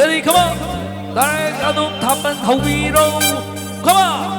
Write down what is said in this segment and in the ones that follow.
Ready, come on. Direct adum thapan thawiro. Come on.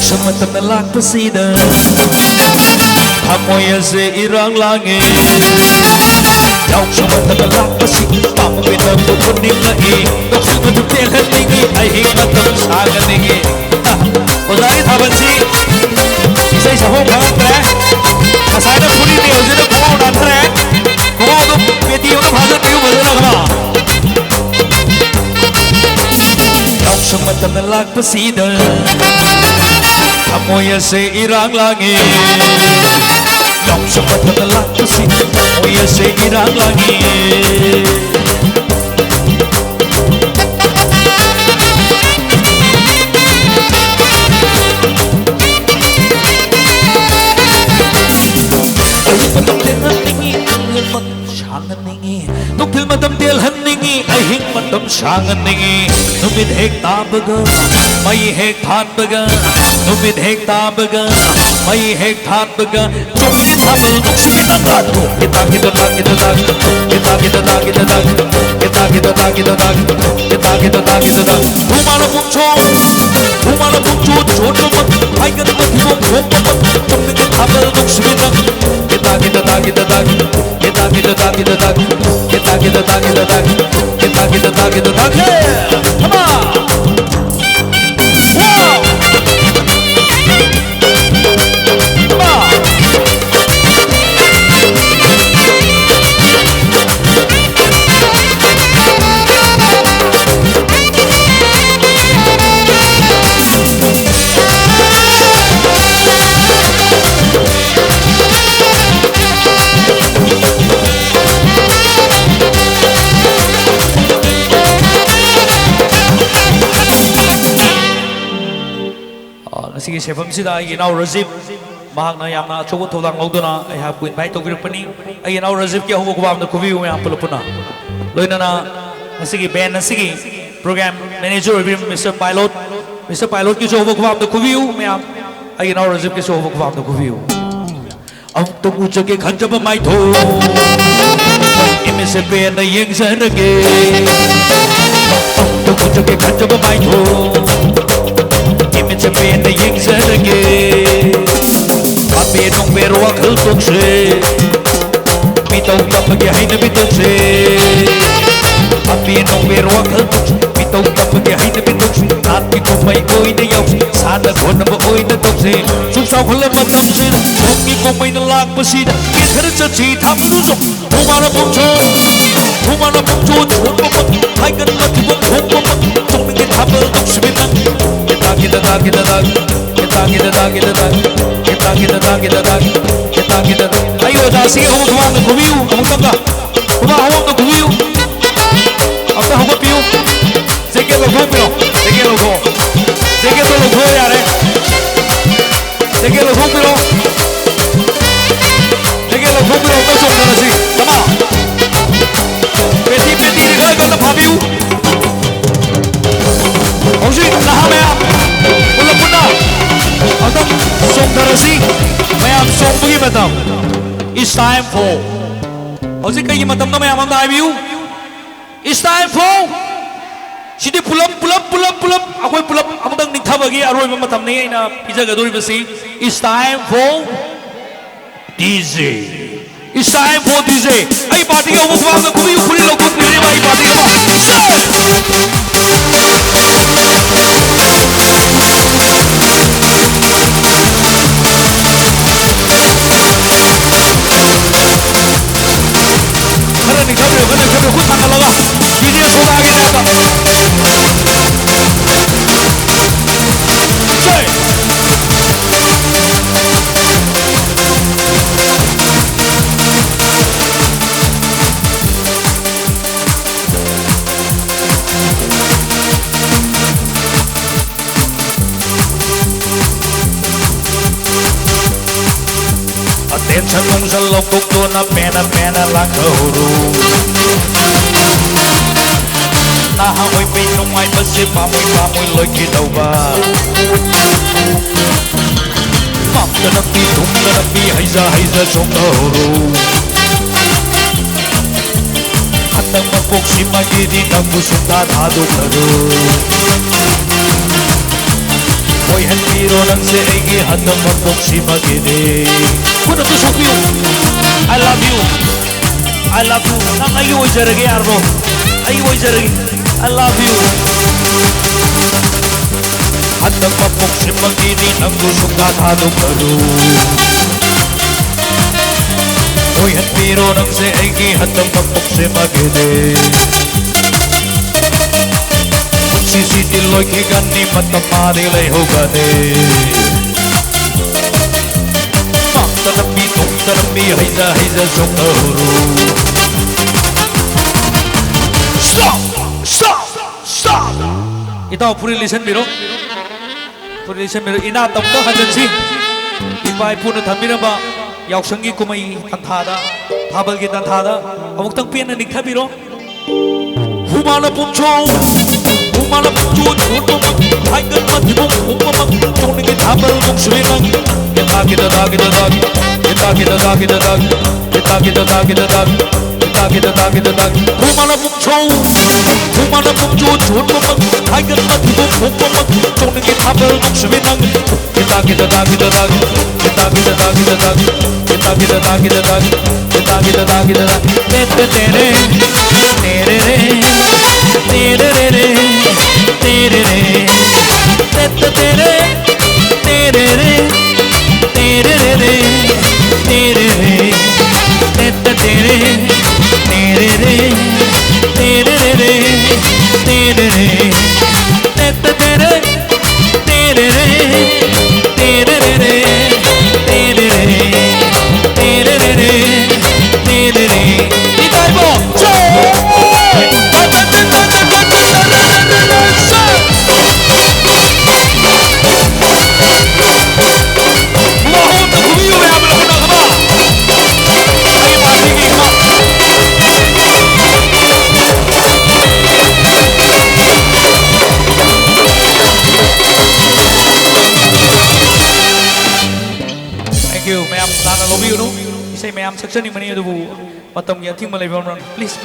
Semetemelak pesida Hamoya se irang langit Daung semetemelak pesida Pamu bidang kuning lagi Dok sungai tutelan tinggi Aihing matem sangat tinggi Ozai thaban si Isai sahong khangat tre Kasai na puri ni Ozai na kumau nan tre Kumau tu peti yung bhajan piu bhajan na kama Daung semetemelak pesida Amoya se irang langit Dok semetemelak pesida Amoya se irang langit Ayah matam del heningi Ayah matam syangan ningi Nukil matam del heningi Ayah matam syangan ningi Numid hek tabaga Mai hek than baga Numid hek tabaga Mai hek than baga Chumli thabal nuksumi nangat Kita kita tak kita tak Kita kita tak kita tak Kita kita tak kita tak Kita kita tak kita tak Humana pungchong Humana pungchong Choto mat Hai gan mat hibong Hopa mat Chumli thabal nuksumi nangat Kita kita tak kita tak Kita kita tak kita tak Kita kita tak kita tak Kita kita tak kita tak Come on. Sige sefam sida ai nau Rajib mahak na yamna chogo tholang ngodona ai ha kuin bai tokir pani ai nau Rajib ke hobo kubam na kubi me ampul puna loina na sige band na sige program manager Mr. Pilot ki hobo kubam na kubi me am ai nau Rajib ke hobo kubam na kubi ang to ucha ke khanjab mai tho imise band na yeng san ge ang to ucha ke khanjab mai tho Image band the ying serge Ape nong bero akhal tokse Bitaw tapage hay na bitokse Ape nong bero akhal tokse Bitaw tapage hay na bitokse Ati ko may oy na yaw Sana ko na ba oy na tokse Sumsaw khala matam sin Hongi ko may nalak pasin Kithar chachi tham nusok Humana pungcho Humana pungcho Humana pungcho Hai gan matibong Humana pungcho Tuming ithabal tokse bitang Kita tak kita tak kita kita tak kita tak kita kita tak kita tak kita kita ayo dah sige hobo kuam na kubiu kamu tangga kuba hobo na kubiu apna hobo piu sige logo pero sige logo yare sige logo pero to chong na si tama peti ri ga na phabiu hoji na ha me It's time for How's it going? Matam na may amang tayo. It's time for. Sidi pulam. Ako'y pulam. Amang dang nagtabagi. Aroy matam na yan na pizza gaduri ba si. It's time for DJ. It's time for DJ. Ay party ka umukuha ka kumiyo kulilo kumili ba ay party ka ba? Kananing sabi hutang ka lang ah. Hindi na sumagin na ito. Say! Attention mong sa loob ko na pena lang kahuro. Nahamoy pinumay basi pamoy loy kitaw ba? Mam na nabi hayza song kahuro. At ang mapuksi magidi ng busong tatado karo. Hoy hantiro lang si Egi at ang mapuksi magidi. Kuna to sukyo. I love you. Nangayo ay jaragi arbo. Ayo ay jaragi. I love you. At nagpapuksi magini ng gusong katado karo. Hoy hantiro ng si Egi at ang mapuksi magidi. Sisitiloy kigani matamari lay hugani. Tanabi hayza songaro. Stop. Ito puri listen biro. Inatam na hajan si. Ipay puno thamira ba yauksangi kumay tanthada. Thabal ki tanthada. Amuk tang pian nikha biro. Humana puncho. Choto haigan matibong umamang tuning itabal mong sulimang. Kita Humana puncho choto mang haigan matibong umamang tuning itabal mong sulimang. Kita Isay mayam section ni mani do matam ya thing malay please